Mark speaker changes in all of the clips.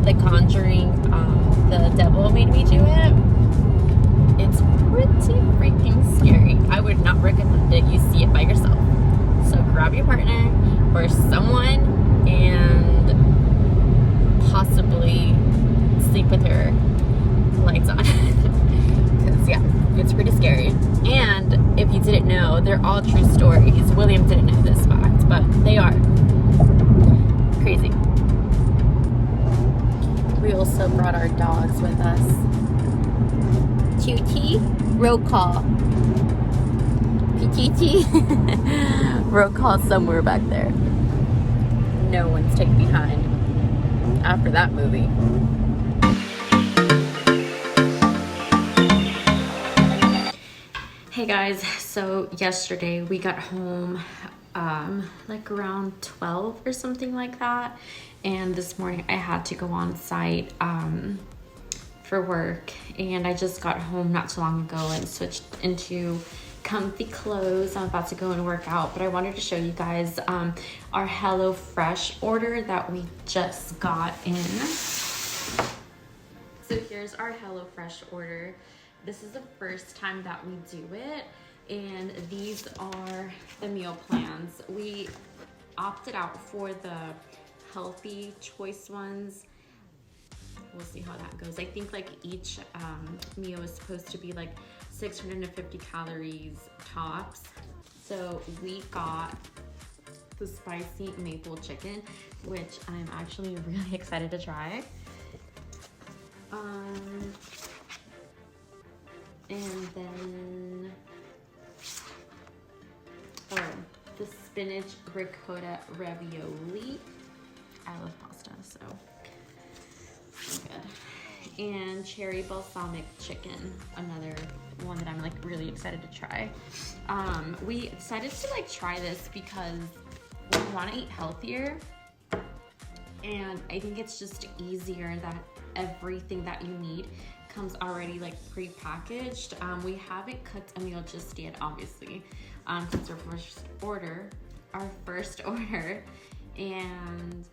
Speaker 1: The Conjuring, The Devil Made Me Do It. It's pretty freaking scary. I would not recommend it. You see it by yourself. So grab your partner or someone and possibly sleep with your lights on. Because, yeah, it's pretty scary. And if you didn't know, they're all true stories. William didn't know this fact, but they are. Crazy. We also brought our dogs with us. Cutie, roll call. Cutie, roll call somewhere back there. No one's taken behind after that movie. Hey guys, so yesterday we got home like around 12 or something like that, and this morning I had to go on site for work, and I just got home not too long ago and switched into comfy clothes. I'm about to go and work out, but I wanted to show you guys our HelloFresh order that we just got in. So here's our HelloFresh order. This is the first time that we do it, and these are the meal plans. We opted out for the healthy choice ones. We'll see how that goes. I think like each meal is supposed to be like 650 calories tops. So we got the spicy maple chicken, which I'm actually really excited to try. And then, the spinach ricotta ravioli. I love pasta, so good. And cherry balsamic chicken, another one that I'm like really excited to try. We decided to like try this because we want to eat healthier, and I think it's just easier that everything that you need comes already like pre-packaged. We haven't cooked a meal just yet, obviously, since our first order, and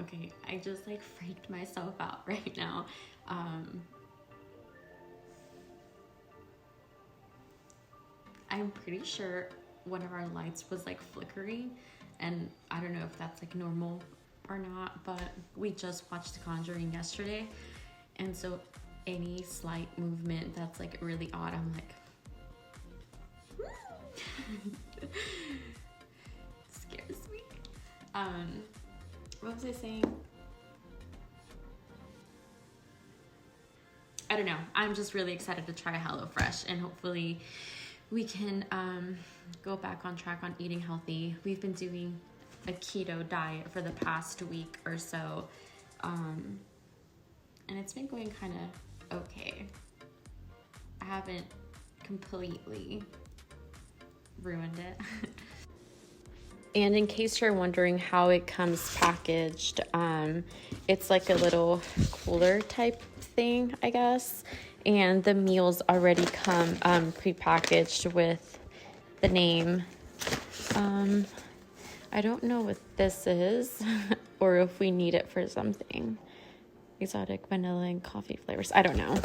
Speaker 1: okay, I just like freaked myself out right now. I'm pretty sure one of our lights was like flickering, and I don't know if that's like normal or not, but we just watched The Conjuring yesterday, and so any slight movement that's like really odd, I'm like scares me. What was I saying? I don't know. I'm just really excited to try HelloFresh, and hopefully we can go back on track on eating healthy. We've been doing a keto diet for the past week or so, and it's been going kind of okay. I haven't completely ruined it. And in case you're wondering how it comes packaged, it's like a little cooler type thing, I guess. And the meals already come pre-packaged with the name. I don't know what this is or if we need it for something. Exotic vanilla and coffee flavors. I don't know.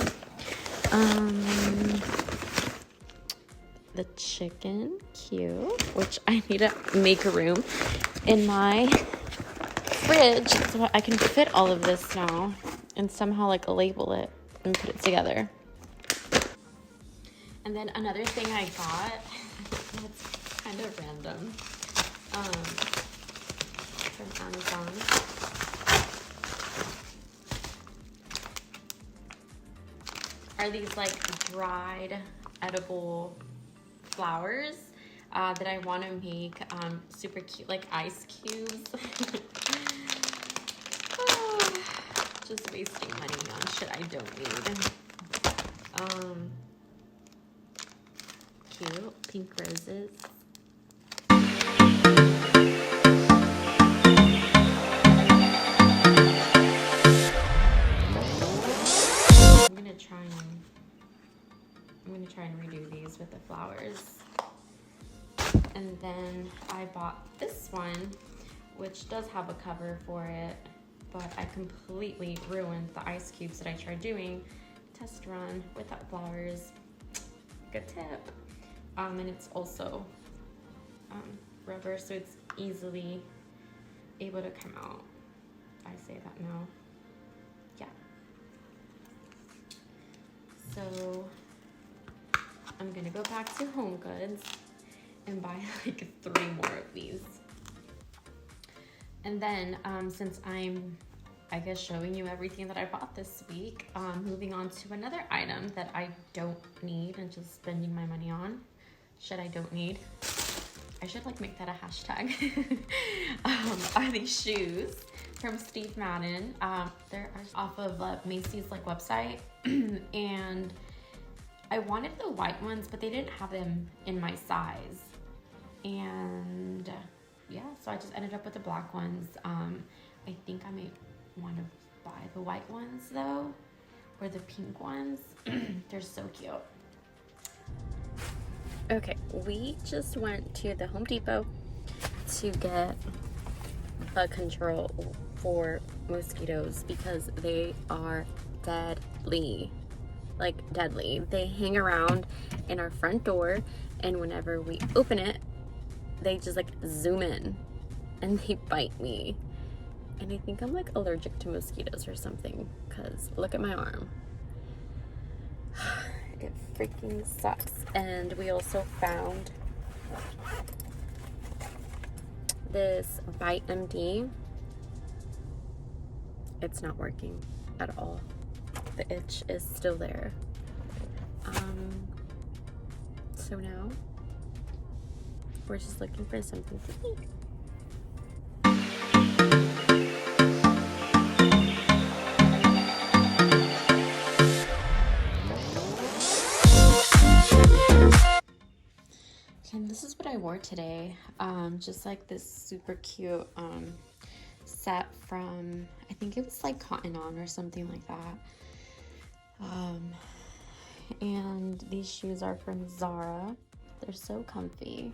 Speaker 1: The chicken, cute, which I need to make room in my fridge so I can fit all of this now and somehow like label it and put it together. And then another thing I got, that's kind of random, from Amazon. Are these like dried edible flowers that I want to make super cute, like ice cubes. Just wasting money on shit I don't need. Cute pink roses. I'm gonna try and I'm gonna try and redo these with the flowers. And then I bought this one, which does have a cover for it, but I completely ruined the ice cubes that I tried doing. Test run without flowers. Good tip. And it's also rubber, so it's easily able to come out. I say that now. Yeah. So I'm gonna go back to Home Goods and buy like 3 more of these. And then since I'm, I guess, showing you everything that I bought this week, moving on to another item that I don't need and just spending my money on. I don't need. I should like make that a hashtag. Are these shoes from Steve Madden. They're off of Macy's like website, and I wanted the white ones, but they didn't have them in my size. And yeah, so I just ended up with the black ones. I think I might want to buy the white ones though, or the pink ones. They're so cute. Okay, we just went to the Home Depot to get a control for mosquitoes because they are deadly. Like deadly. They hang around in our front door, and whenever we open it, they just like zoom in and they bite me. And I think I'm like allergic to mosquitoes or something, because look at my arm. It freaking sucks. And we also found this Bite MD. It's not working at all. The itch is still there. So now we're just looking for something to eat. And this is what I wore today. Just like this super cute set from, I think it was like Cotton On or something like that. And these shoes are from Zara. They're so comfy.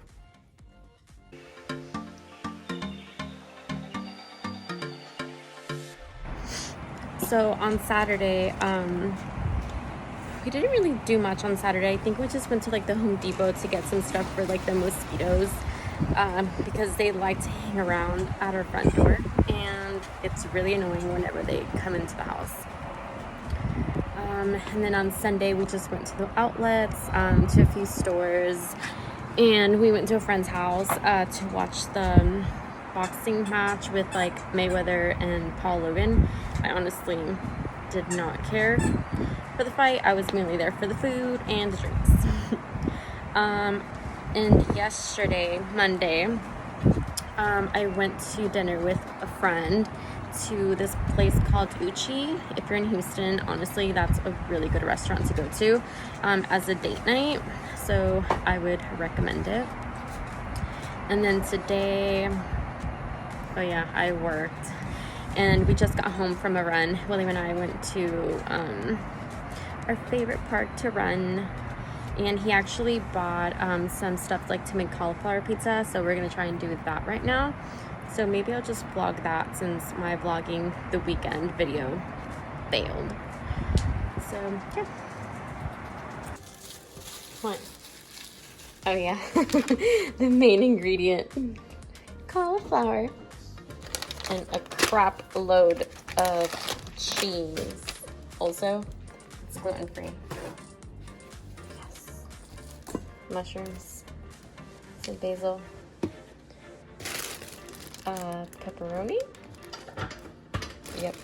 Speaker 1: So on Saturday, we didn't really do much on Saturday. I think we just went to like the Home Depot to get some stuff for like the mosquitoes, because they like to hang around at our front door, and it's really annoying whenever they come into the house. And then on Sunday we just went to the outlets, to a few stores, and we went to a friend's house to watch the boxing match with like Mayweather and Paul Logan. I honestly did not care for the fight. I was mainly there for the food and the drinks. And yesterday, Monday, I went to dinner with a friend to this place called Uchi. If you're in Houston, honestly, that's a really good restaurant to go to as a date night. So I would recommend it. And then today, oh yeah, I worked. And we just got home from a run. William and I went to our favorite park to run, and he actually bought some stuff like to make cauliflower pizza, so we're gonna try and do that right now. So maybe I'll just vlog that since my vlogging the weekend video failed. So yeah. What? Oh yeah. The main ingredient, cauliflower, and a crap load of cheese. Also, it's gluten-free. Yes. Mushrooms, some basil, pepperoni. Yep.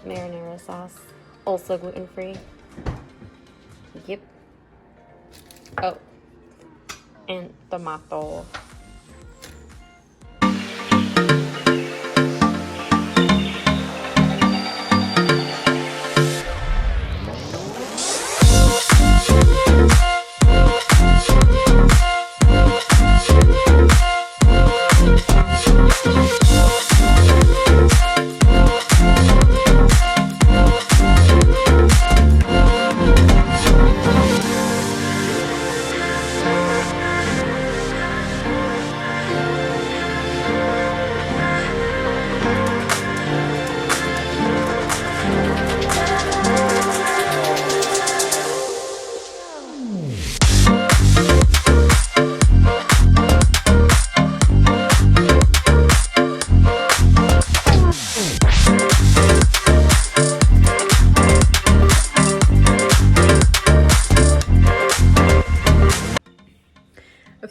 Speaker 1: Marinara sauce, also gluten-free. Yep. Oh, and tomato.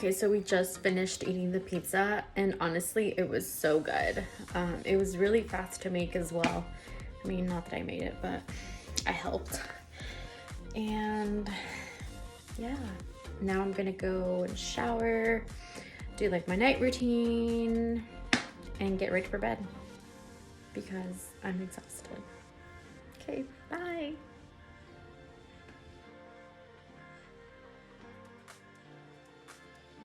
Speaker 1: Okay, so we just finished eating the pizza, and honestly, it was so good. It was really fast to make as well. I mean, not that I made it, but I helped. And yeah, now I'm gonna go and shower, do like my night routine, and get ready for bed because I'm exhausted. Okay, bye.